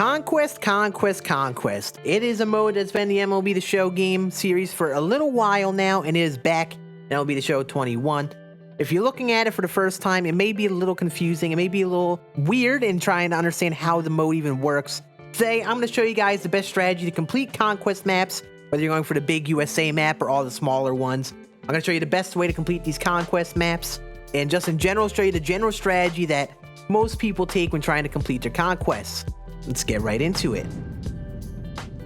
Conquest. It is a mode that's been the MLB The Show game series for a little while now, and it is back in MLB The Show 21. If you're looking at it for the first time, it may be a little confusing, it may be a little weird in trying to understand how the mode even works. Today, I'm going to show you guys the best strategy to complete Conquest maps, whether you're going for the big USA map or all the smaller ones. I'm going to show you the best way to complete these Conquest maps, and just in general, show you the general strategy that most people take when trying to complete their conquests. Let's get right into it.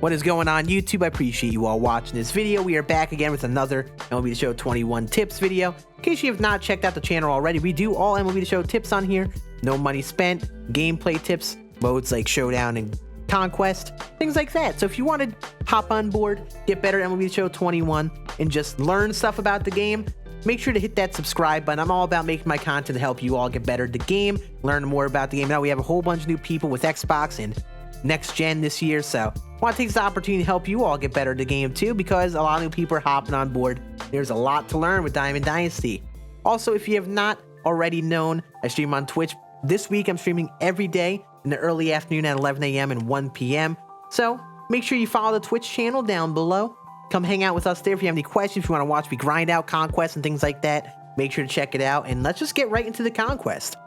What is going on, YouTube? I appreciate you all watching this video. We are back again with another MLB The Show 21 tips video. In case you have not checked out the channel already, we do all MLB The Show tips on here. No money spent, gameplay tips, modes like Showdown and Conquest, things like that. So if you want to hop on board, get better at MLB The Show 21, and just learn stuff about the game, make sure to hit that subscribe button. I'm all about making my content to help you all get better at the game, learn more about the game. Now we have a whole bunch of new people with Xbox and next gen this year, so I want to take this opportunity to help you all get better at the game too, because a lot of new people are hopping on board. There's a lot to learn with Diamond Dynasty. Also, if you have not already known, I stream on Twitch. This week I'm streaming every day in the early afternoon at 11 a.m. and 1 p.m. So make sure you follow the Twitch channel down below. Come hang out with us there if you have any questions, if you want to watch me grind out Conquest and things like that. Make sure to check it out, and let's just get right into the Conquest.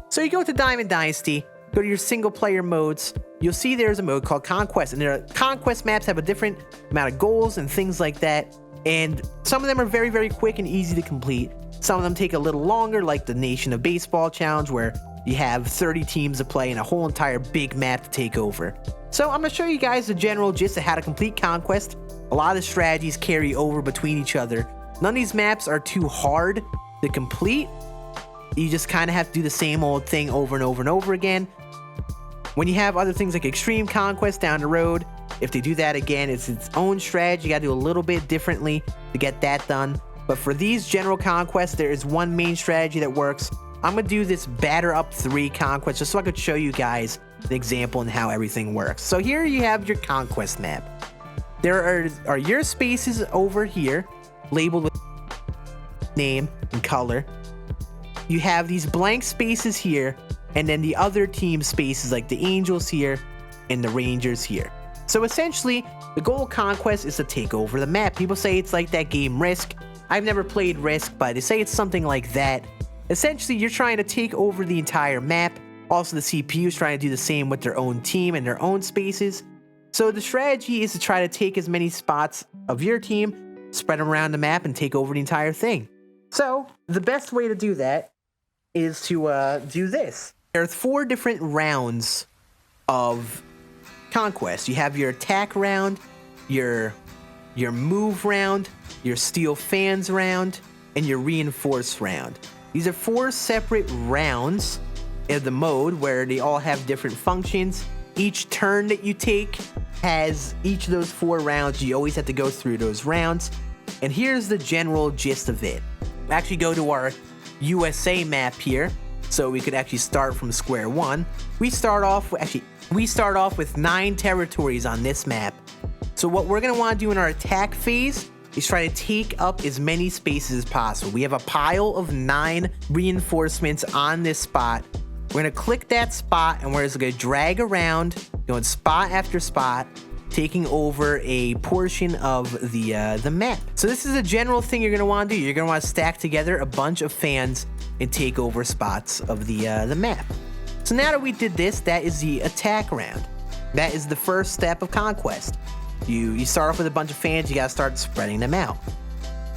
So you go to Diamond Dynasty, go to your single player modes. You'll see there's a mode called Conquest, and there are Conquest maps have a different amount of goals and things like that, and some of them are very, very quick and easy to complete. Some of them take a little longer, like the Nation of Baseball challenge, where you have 30 teams to play and a whole entire big map to take over. So I'm going to show you guys the general gist of how to complete Conquest. A lot of the strategies carry over between each other. None of these maps are too hard to complete. You just kind of have to do the same old thing over and over and over again. When you have other things like Extreme Conquest down the road, if they do that again, it's its own strategy. You got to do a little bit differently to get that done. But for these general conquests, there is one main strategy that works. I'm going to do this batter up 3 conquest just so I could show you guys an example and how everything works. So here you have your conquest map. There are your spaces over here, labeled with name and color. You have these blank spaces here, and then the other team spaces like the Angels here and the Rangers here. So essentially, the goal of Conquest is to take over the map. People say it's like that game Risk. I've never played Risk, but they say it's something like that. Essentially, you're trying to take over the entire map. Also, the CPU is trying to do the same with their own team and their own spaces. So the strategy is to try to take as many spots of your team, spread them around the map, and take over the entire thing. So the best way to do that is to do this. There are 4 different rounds of Conquest. You have your attack round, your move round, your steal fans round, and your reinforce round. These are 4 separate rounds of the mode where they all have different functions. Each turn that you take has each of those 4 rounds. You always have to go through those rounds. And here's the general gist of it. We actually go to our USA map here, so we could actually start from square one. We start off with 9 territories on this map. So what we're gonna want to do in our attack phase is try to take up as many spaces as possible. We have a pile of 9 reinforcements on this spot. We're gonna click that spot, and we're just gonna drag around, going spot after spot, taking over a portion of the map. So this is a general thing you're gonna want to do. You're gonna want to stack together a bunch of fans and take over spots of the map. So now that we did this, that is the attack round. That is the first step of Conquest. You start off with a bunch of fans. You gotta start spreading them out.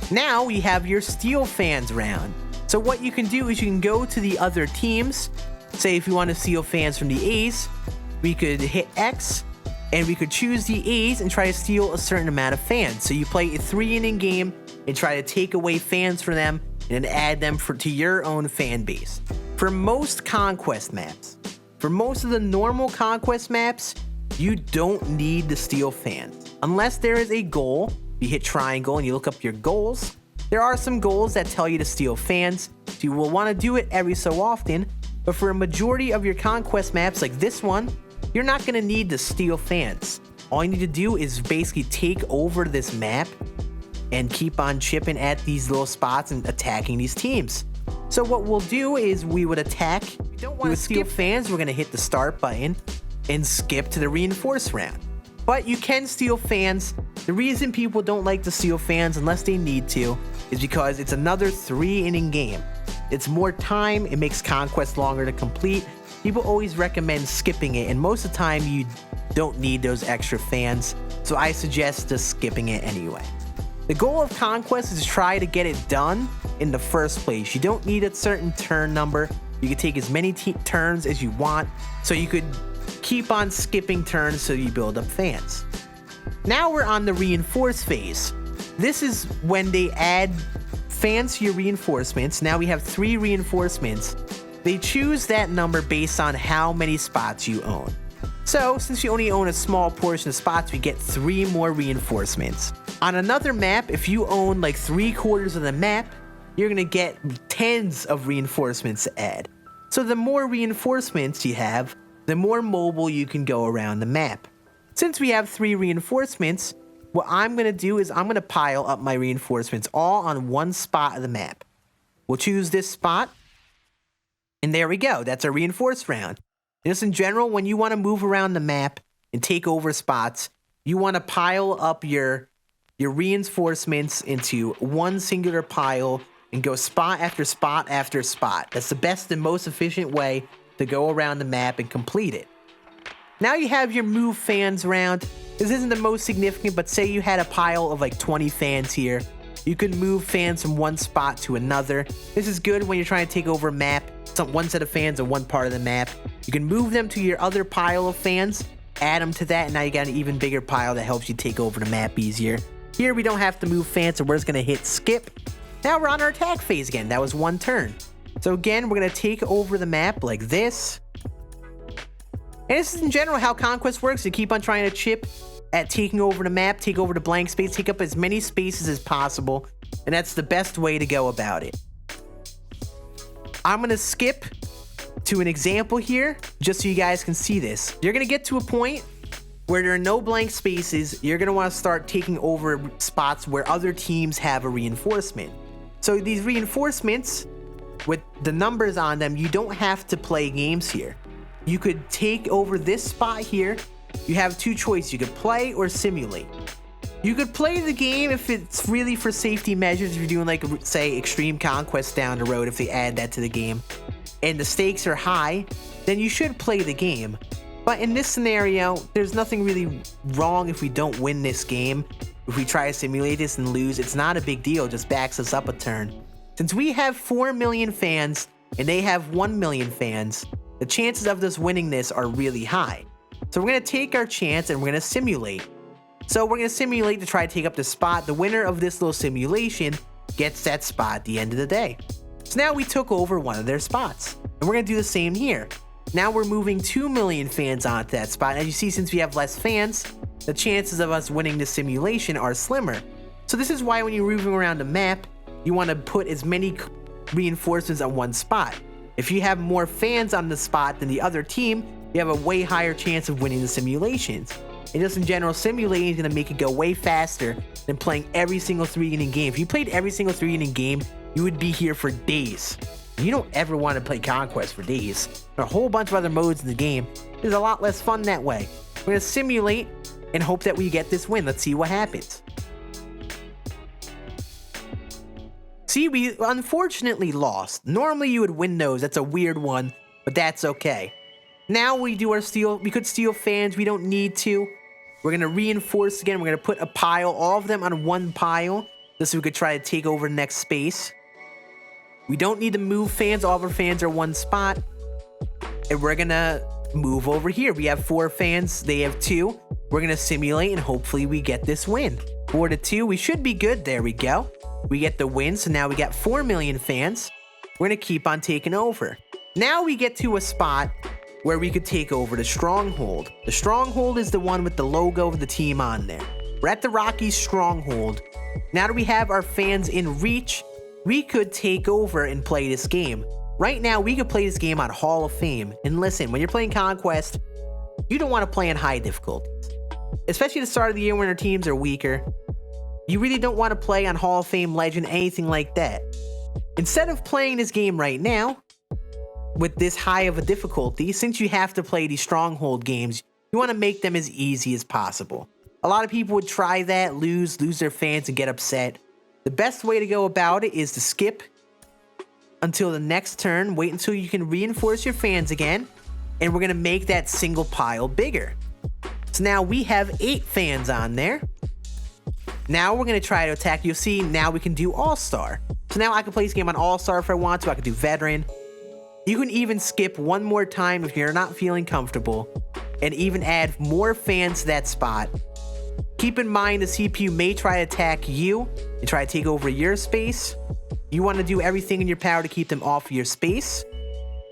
Now we have your steal fans round. So what you can do is you can go to the other teams. Say if you want to steal fans from the A's, we could hit X, and we could choose the A's and try to steal a certain amount of fans. So you play a 3-inning game and try to take away fans from them and then add them to your own fan base. For most Conquest maps, for most of the normal Conquest maps, you don't need to steal fans. Unless there is a goal, you hit triangle and you look up your goals. There are some goals that tell you to steal fans, so you will want to do it every so often. But for a majority of your Conquest maps like this one, you're not going to need to steal fans. All you need to do is basically take over this map and keep on chipping at these little spots and attacking these teams. So what we'll do is we would attack. We don't want to steal fans. We're going to hit the start button. and skip to the reinforced round. But you can steal fans. The reason people don't like to steal fans unless they need to is because it's another 3-inning game. It's more time, it makes Conquest longer to complete. People always recommend skipping it, and most of the time you don't need those extra fans, so I suggest just skipping it anyway. The goal of Conquest is to try to get it done in the first place. You don't need a certain turn number. You can take as many turns as you want, so you could keep on skipping turns so you build up fans. Now we're on the reinforce phase. This is when they add fans to your reinforcements. Now we have 3 reinforcements. They choose that number based on how many spots you own. So since you only own a small portion of spots, we get 3 more reinforcements. On another map, if you own like 3/4 of the map, you're gonna get tens of reinforcements to add. So the more reinforcements you have, the more mobile you can go around the map. Since we have 3 reinforcements, what I'm gonna do is I'm gonna pile up my reinforcements all on one spot of the map. We'll choose this spot, and there we go. That's a reinforced round. Just in general, when you want to move around the map and take over spots, you want to pile up your reinforcements into one singular pile and go spot after spot after spot. That's the best and most efficient way to go around the map and complete it. Now you have your move fans round. This isn't the most significant, but say you had a pile of like 20 fans here. You can move fans from one spot to another. This is good when you're trying to take over a map. One set of fans in one part of the map. You can move them to your other pile of fans, add them to that, and now you got an even bigger pile that helps you take over the map easier. Here we don't have to move fans, so we're just gonna hit skip. Now we're on our attack phase again. That was 1 turn. So again, we're gonna take over the map like this. And this is in general how Conquest works. You keep on trying to chip at taking over the map, take over the blank space, take up as many spaces as possible, and that's the best way to go about it. I'm gonna skip to an example here, just so you guys can see this. You're gonna get to a point where there are no blank spaces. You're gonna wanna start taking over spots where other teams have a reinforcement. So these reinforcements, with the numbers on them, you don't have to play games here. You could take over this spot here. You have 2 choices. You could play or simulate. You could play the game if it's really for safety measures. If you're doing like, say, Extreme Conquest down the road, if they add that to the game, and the stakes are high, then you should play the game. But in this scenario, there's nothing really wrong if we don't win this game. If we try to simulate this and lose, it's not a big deal. It just backs us up a turn. Since we have 4 million fans and they have 1 million fans, the chances of us winning this are really high. So we're gonna take our chance and we're gonna simulate. So we're going to simulate to try to take up the spot. The winner of this little simulation gets that spot at the end of the day. So now we took over one of their spots. And we're going to do the same here. Now we're moving 2 million fans onto that spot. As you see, since we have less fans, the chances of us winning the simulation are slimmer. So this is why when you're moving around the map, you want to put as many reinforcements on one spot. If you have more fans on the spot than the other team, you have a way higher chance of winning the simulations. And just in general, simulating is going to make it go way faster than playing every single 3-inning game. If you played every single 3-inning game, you would be here for days. You don't ever want to play Conquest for days. There are a whole bunch of other modes in the game. There's a lot less fun that way. We're going to simulate and hope that we get this win. Let's see what happens. See, we unfortunately lost. Normally you would win those. That's a weird one, but that's okay. Now we do our steal. We could steal fans. We don't need to. We're going to reinforce again. We're going to put a pile, all of them on one pile, just so we could try to take over the next space. We don't need to move fans. All of our fans are one spot. And we're going to move over here. We have 4 fans. They have 2. We're going to simulate and hopefully we get this win. 4-2. We should be good. There we go. We get the win. So now we got 4 million fans. We're going to keep on taking over. Now we get to a spot where we could take over the Stronghold. The Stronghold is the one with the logo of the team on there. We're at the Rockies Stronghold. Now that we have our fans in reach, we could take over and play this game. Right now, we could play this game on Hall of Fame. And listen, when you're playing Conquest, you don't want to play in high difficulties. Especially at the start of the year when our teams are weaker. You really don't want to play on Hall of Fame Legend, anything like that. Instead of playing this game right now, with this high of a difficulty, since you have to play these Stronghold games, you want to make them as easy as possible. A lot of people would try that, lose their fans and get upset. The best way to go about it is to skip until the next turn, wait until you can reinforce your fans again, and we're going to make that single pile bigger. So now we have 8 fans on there. Now we're going to try to attack. You'll see now we can do All-Star. So now I can play this game on All-Star if I want to. I can do Veteran. You can even skip one more time if you're not feeling comfortable, and even add more fans to that spot. Keep in mind the CPU may try to attack you and try to take over your space. You want to do everything in your power to keep them off of your space.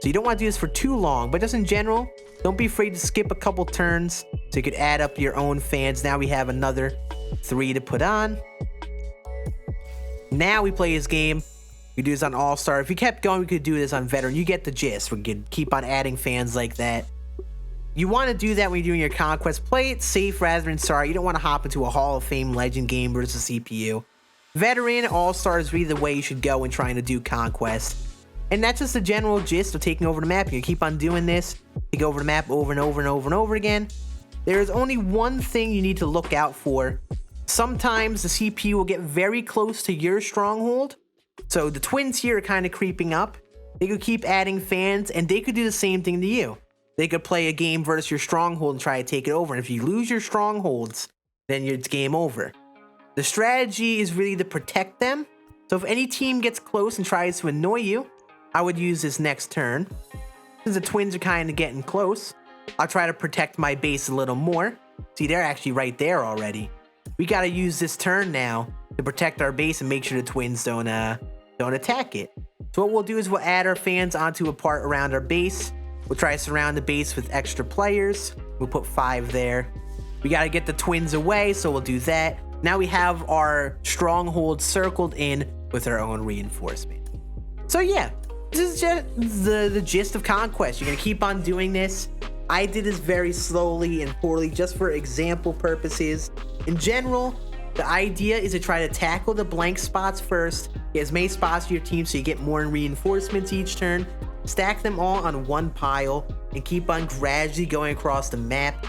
So you don't want to do this for too long, but just in general, don't be afraid to skip a couple turns so you could add up your own fans. Now we have another 3 to put on. Now we play this game. We do this on All-Star. If you kept going, we could do this on Veteran. You get the gist. We could keep on adding fans like that. You want to do that when you're doing your Conquest. Play it safe rather than sorry. You don't want to hop into a Hall of Fame legend game versus CPU. Veteran, All-Star is really the way you should go when trying to do Conquest. And that's just the general gist of taking over the map. You keep on doing this, take over the map over and over and over and over again. There is only one thing you need to look out for. Sometimes the CPU will get very close to your Stronghold. So the twins here are kind of creeping up. They could keep adding fans, and they could do the same thing to you. They could play a game versus your Stronghold and try to take it over. And if you lose your Strongholds, then it's game over. The strategy is really to protect them. So if any team gets close and tries to annoy you, I would use this next turn. Since the twins are kind of getting close, I'll try to protect my base a little more. See, they're actually right there already. We got to use this turn now to protect our base and make sure the twins don't attack it. So what we'll do is we'll add our fans onto a part around our base. We'll try to surround the base with extra players. We'll put 5 there. We got to get the twins away, so we'll do that. Now we have our Stronghold circled in with our own reinforcement. So yeah, this is just the gist of Conquest. You're going to keep on doing this. I did this very slowly and poorly just for example purposes. In general, the idea is to try to tackle the blank spots first, get as many spots to your team so you get more reinforcements each turn, stack them all on one pile, and keep on gradually going across the map.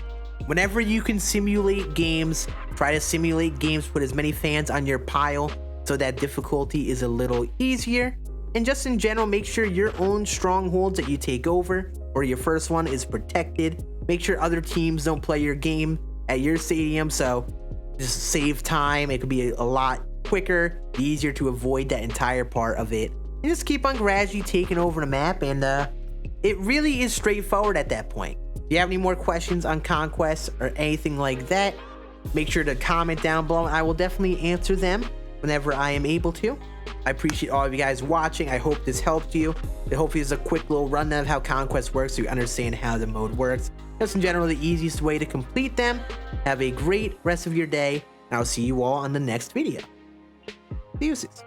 Whenever you can simulate games, try to simulate games, put as many fans on your pile so that difficulty is a little easier. And just in general, make sure your own strongholds that you take over or your first one is protected. Make sure other teams don't play your game at your stadium, so just save time. It could be a lot quicker, easier to avoid that entire part of it. And just keep on gradually taking over the map, and it really is straightforward at that point. If you have any more questions on Conquest or anything like that, make sure to comment down below, and I will definitely answer them whenever I am able to. I appreciate all of you guys watching. I hope this helped you. Hopefully it's a quick little rundown of how Conquest works so you understand how the mode works. Just in general, the easiest way to complete them. Have a great rest of your day, and I'll see you all on the next video. Deuces.